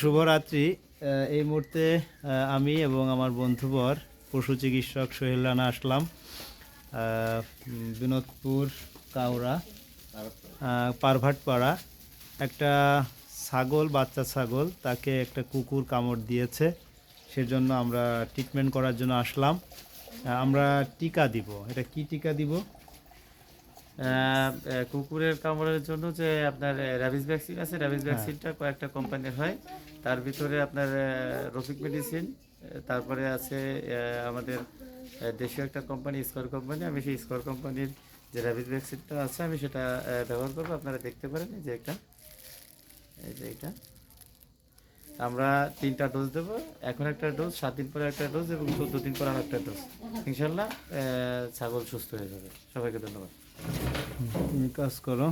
শুভরাত্রি। এই মুহূর্তে আমি এবং আমার বন্ধুবর পশু চিকিৎসক সোহেল রানা আসলাম বিনোদপুর কাউরা পারভাটপাড়া। একটা ছাগল, বাচ্চা ছাগল, তাকে একটা কুকুর কামড় দিয়েছে, সেজন্য আমরা ট্রিটমেন্ট করার জন্য আসলাম। আমরা টিকা দিব। এটা কি টিকা দিব? কুকুরের কামড়ের জন্য যে আপনার র্যাবিস ভ্যাকসিন আছে, র্যাবিস ভ্যাকসিনটা কয়েকটা কোম্পানির হয়। তার ভিতরে আপনার রফিক মেডিসিন, তারপরে আছে আমাদের দেশীয় একটা কোম্পানি, স্কোর কোম্পানি। আমি সেই স্কোর কোম্পানির যে র্যাবিস ভ্যাকসিনটা আছে আমি সেটা ব্যবহার করবো। আপনারা দেখতে পারেন এই যে এটা আমরা 3টা ডোজ দেবো। এখন একটা ডোজ, 7 দিন পরে একটা ডোজ এবং 14 দিন পরে আর একটা ডোজ। ইনশাল্লাহ ছাগল সুস্থ হয়ে যাবে। সবাইকে ধন্যবাদ। তুমি কাজ করো।